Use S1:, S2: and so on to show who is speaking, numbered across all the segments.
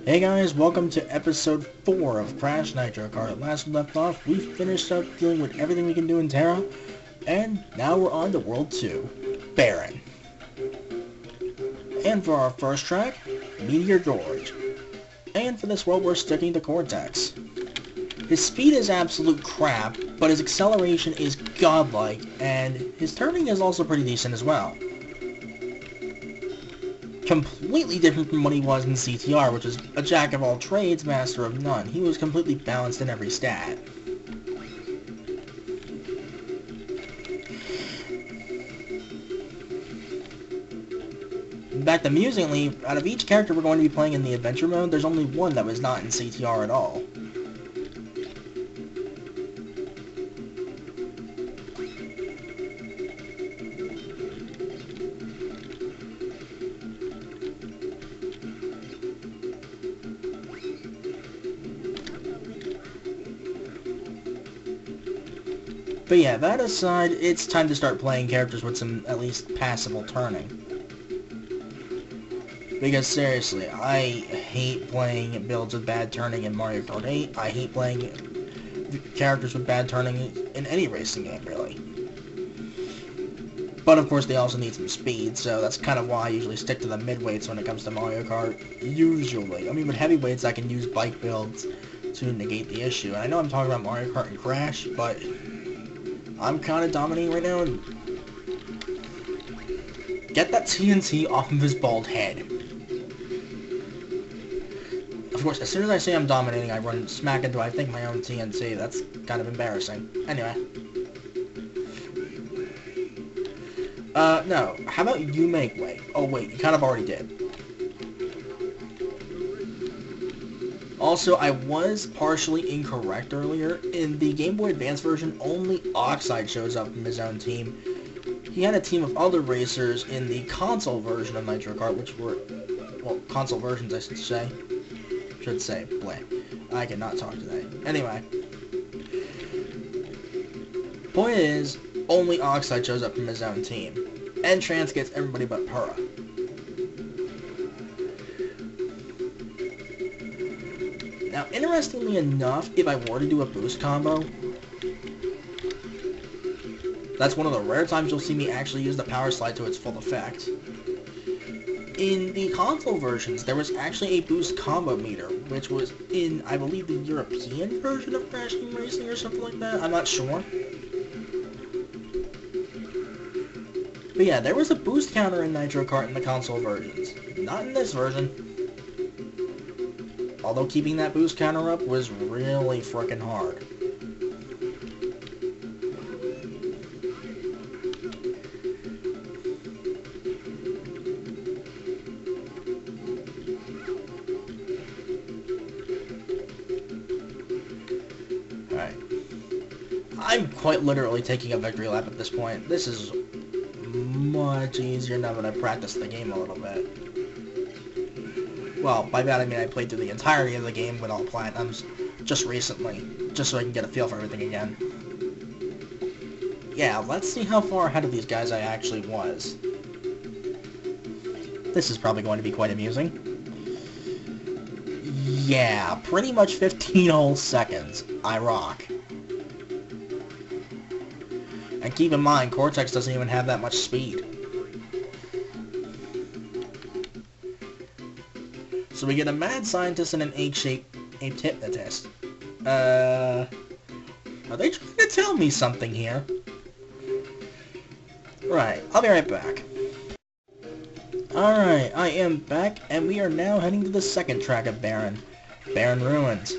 S1: Hey guys, welcome to episode 4 of Crash Nitro Kart. Last we left off, we finished up dealing with everything we can do in Terra, and now we're on to World 2, Barin. And for our first track, Meteor Gorge. And for this world, we're sticking to Cortex. His speed is absolute crap, but his acceleration is godlike, and his turning is also pretty decent as well. Completely different from what he was in CTR, which was a jack of all trades, master of none. He was completely balanced in every stat. In fact, amusingly, out of each character we're going to be playing in the adventure mode, there's only one that was not in CTR at all. But yeah, that aside, it's time to start playing characters with some, at least, passable turning. Because seriously, I hate playing builds with bad turning in Mario Kart 8. I hate playing characters with bad turning in any racing game, really. But of course, they also need some speed, so that's kind of why I usually stick to the mid-weights when it comes to Mario Kart. Usually. I mean, with heavyweights, I can use bike builds to negate the issue. And I know I'm talking about Mario Kart and Crash, but I'm kind of dominating right now, and get that TNT off of his bald head. Of course, as soon as I say I'm dominating, I run smack into, I think, my own TNT. That's kind of embarrassing. Anyway. No. How about you make way? Oh, wait, you kind of already did. Also, I was partially incorrect earlier. In the Game Boy Advance version, only Oxide shows up from his own team. He had a team of other racers in the console version of Nitro Kart, which were, well, console versions, I should say. Bleh. I cannot talk today. Anyway. Point is, only Oxide shows up from his own team. And Trance gets everybody but Pura. Now, interestingly enough, if I were to do a boost combo, that's one of the rare times you'll see me actually use the power slide to its full effect. In the console versions, there was actually a boost combo meter, which was in, I believe, the European version of Crash Team Racing or something like that. I'm not sure. But yeah, there was a boost counter in Nitro Kart in the console versions. Not in this version. Although keeping that boost counter up was really frickin' hard. Alright. I'm quite literally taking a victory lap at this point. This is much easier now that I've practiced the game a little bit. Well, by that I mean I played through the entirety of the game with all platinums just recently, just so I can get a feel for everything again. Yeah, let's see how far ahead of these guys I actually was. This is probably going to be quite amusing. Yeah, pretty much 15 whole seconds. I rock. And keep in mind, Cortex doesn't even have that much speed. So we get a mad scientist and an apeshaped hypnotist. Are they trying to tell me something here? Right, I'll be right back. Alright, I am back, and we are now heading to the second track of Barin. Barin Ruins.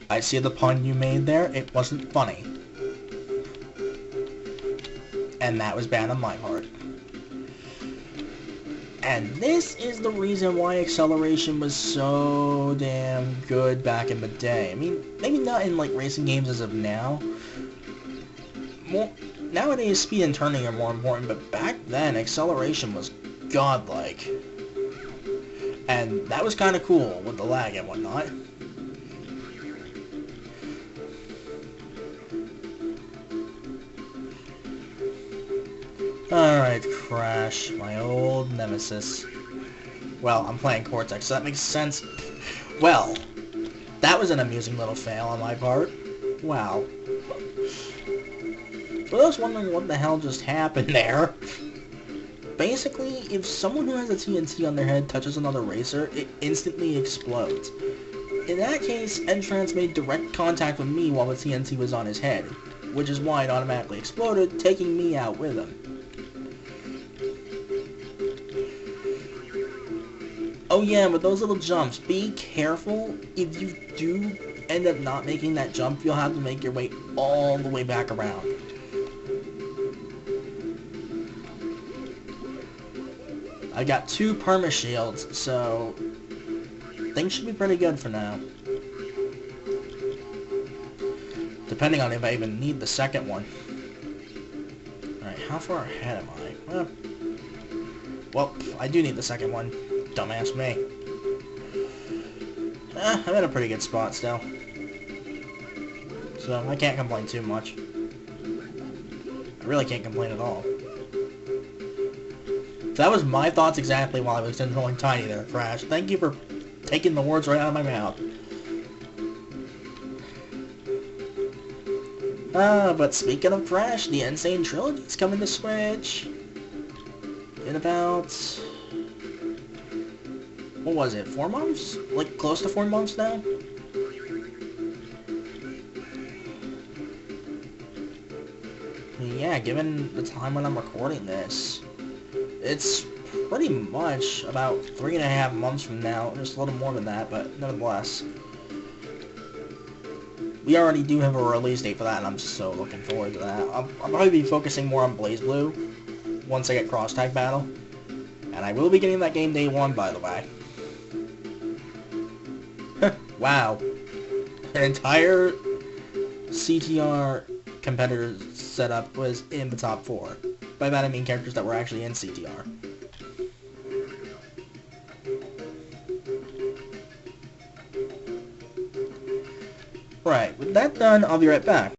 S1: I see the pun you made there. It wasn't funny. And that was bad on my part. And this is the reason why acceleration was so damn good back in the day. I mean, maybe not in, like, racing games as of now. Nowadays, speed and turning are more important, but back then, acceleration was godlike. And that was kind of cool with the lag and whatnot. Alright, Crash, my old nemesis. Well, I'm playing Cortex, so that makes sense. Well, that was an amusing little fail on my part. Wow. For those wondering what the hell just happened there, basically, if someone who has a TNT on their head touches another racer, it instantly explodes. In that case, Entrance made direct contact with me while the TNT was on his head, which is why it automatically exploded, taking me out with him. Oh yeah, with those little jumps, be careful. If you do end up not making that jump, you'll have to make your way all the way back around. I got 2 perma shields, so things should be pretty good for now. Depending on if I even need the second one. Alright, how far ahead am I? Well, I do need the second one. Dumbass me. I'm in a pretty good spot still. So, I can't complain too much. I really can't complain at all. So that was my thoughts exactly while I was controlling Tiny there, Crash. Thank you for taking the words right out of my mouth. But speaking of Crash, the Insane Trilogy is coming to Switch in about... what was it, 4 months? Like, close to 4 months now? Yeah, given the time when I'm recording this, it's pretty much about 3.5 months from now, just a little more than that, but nevertheless. We already do have a release date for that, and I'm so looking forward to that. I'll probably be focusing more on BlazBlue once I get Cross Tag Battle. And I will be getting that game day 1, by the way. Wow. An entire CTR competitor setup was in the top 4. By that I mean characters that were actually in CTR. Right, with that done, I'll be right back.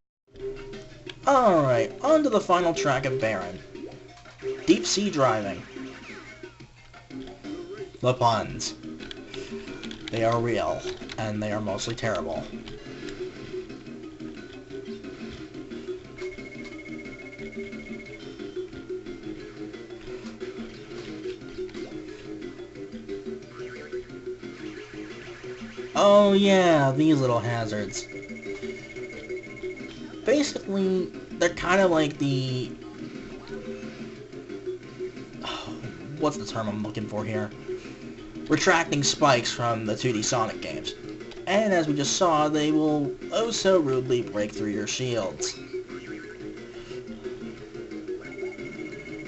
S1: Alright, on to the final track of Barin. Deep Sea Driving. The puns. They are real, and they are mostly terrible. Oh yeah, these little hazards. Basically, they're kind of like the... what's the term I'm looking for here? Retracting spikes from the 2D Sonic games. And as we just saw, they will oh so rudely break through your shields.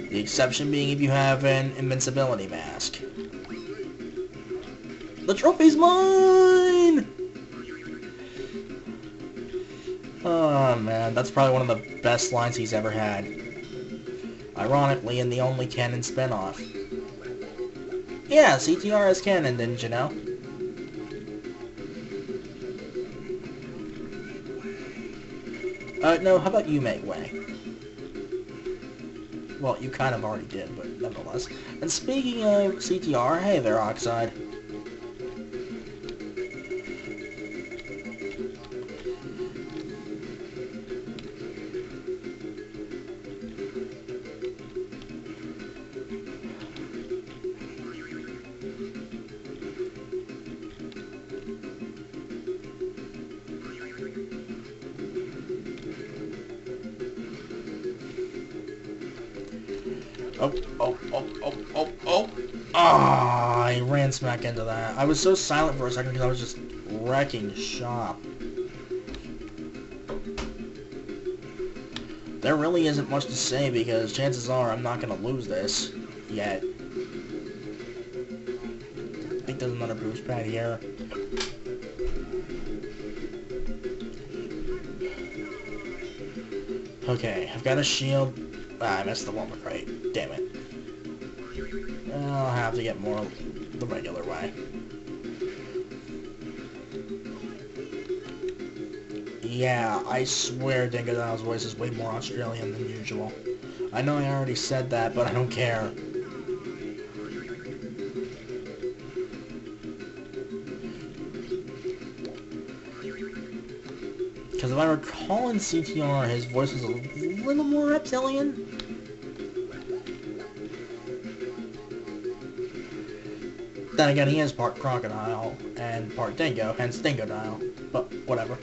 S1: The exception being if you have an invincibility mask. The trophy's mine! Oh man, that's probably one of the best lines he's ever had. Ironically, in the only canon spinoff. Yeah, CTR is canon, didn't you know? No, how about you make way? Well, you kind of already did, but nevertheless. And speaking of CTR, hey there, Oxide. Oh. Ah, I ran smack into that. I was so silent for a second because I was just wrecking shop. There really isn't much to say because chances are I'm not going to lose this yet. I think there's another boost pad here. Okay, I've got a shield. Ah, I missed the one with right. Damn it. I'll have to get more the regular way. Yeah, I swear Dingodil's voice is way more Australian than usual. I know I already said that, but I don't care. Because if I recall in CTR, his voice was a little more reptilian. Then again, he is part crocodile and part dingo, hence Dingodile. But whatever.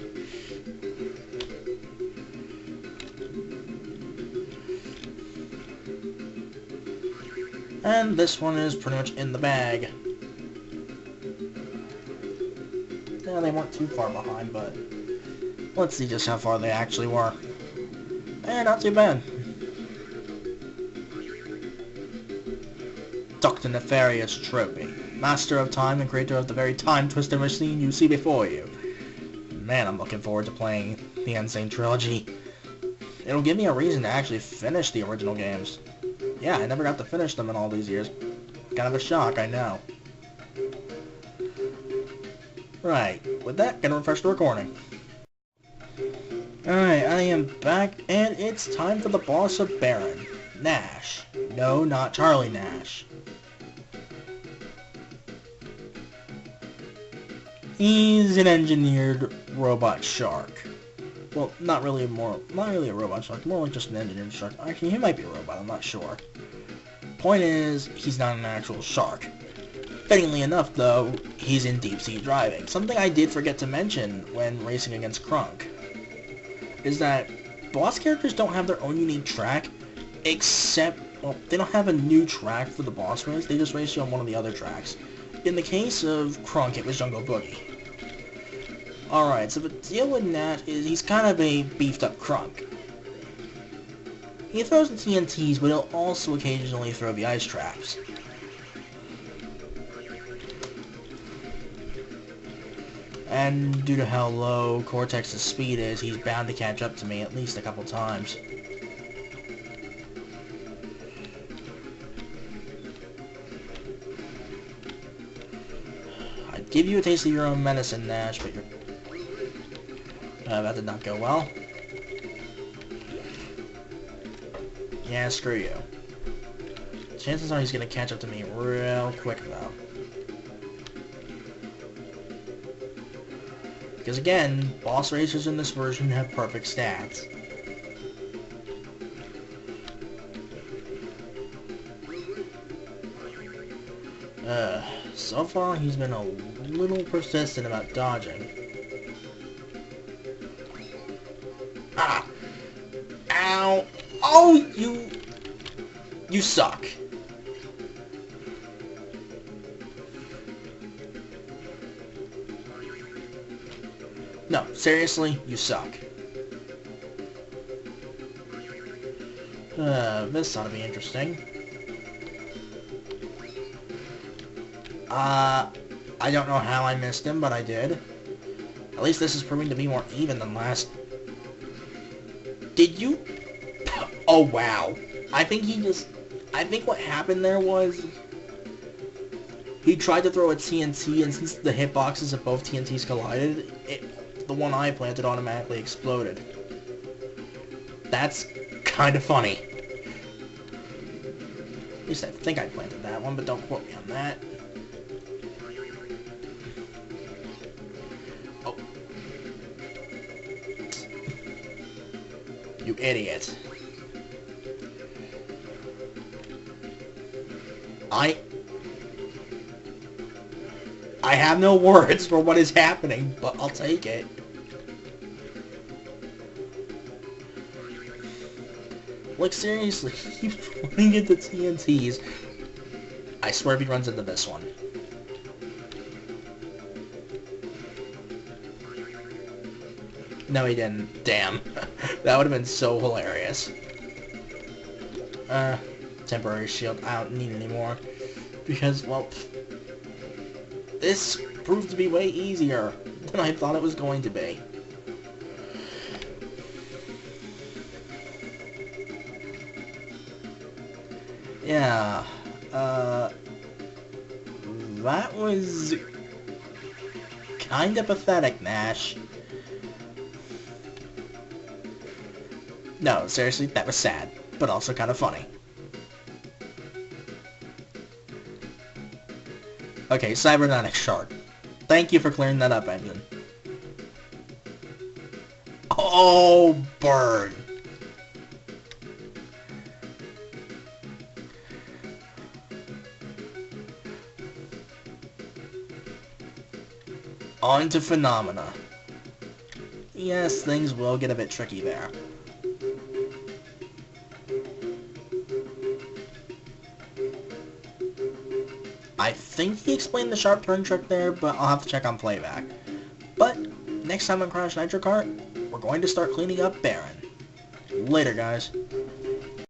S1: And this one is pretty much in the bag. Yeah, they weren't too far behind, but let's see just how far they actually were. And not too bad. Dr. Nefarious Trophy. Master of Time and creator of the very time-twisted machine you see before you. Man, I'm looking forward to playing the Insane Trilogy. It'll give me a reason to actually finish the original games. Yeah, I never got to finish them in all these years. Kind of a shock, I know. Right, with that, gonna refresh the recording. Alright, I am back, and it's time for the boss of Barin, Nash. No, not Charlie Nash. He's an engineered robot shark. Well, not really a robot shark, more like just an engineered shark. Actually, he might be a robot, I'm not sure. Point is, he's not an actual shark. Fittingly enough, though, he's in deep-sea driving. Something I did forget to mention when racing against Krunk is that boss characters don't have their own unique track, except, well, they don't have a new track for the boss race, they just race you on one of the other tracks. In the case of Krunk, it was Jungle Boogie. Alright, so the deal with Nat is he's kind of a beefed-up Krunk. He throws the TNTs, but he'll also occasionally throw the ice traps. And due to how low Cortex's speed is, he's bound to catch up to me at least a couple times. I'd give you a taste of your own medicine, Nash, but you're... that did not go well. Yeah, screw you. Chances are he's gonna catch up to me real quick, though. Because again, boss racers in this version have perfect stats. So far he's been a little persistent about dodging. Ah! Ow! Oh, you suck. No, seriously, you suck. This ought to be interesting. I don't know how I missed him, but I did. At least this is proving to be more even than last. Did you? Oh, wow. I think what happened there was he tried to throw a TNT, and since the hitboxes of both TNTs collided, the one I planted automatically exploded. That's kind of funny. At least I think I planted that one, but don't quote me on that. Oh. You idiot. I have no words for what is happening, but I'll take it. Like, seriously, he keeps running into TNTs. I swear if he runs into this one. No, he didn't. Damn. That would have been so hilarious. Temporary shield. I don't need anymore. Because, well, this proved to be way easier than I thought it was going to be. Yeah, that was kinda pathetic, Nash. No, seriously, that was sad, but also kinda funny. Okay, Cybernetic Shark. Thank you for clearing that up, Engine. Oh, burn. On to Phenomena. Yes, things will get a bit tricky there. I think he explained the sharp turn trick there, but I'll have to check on playback. But next time on Crash Nitro Kart, we're going to start cleaning up Barin. Later, guys.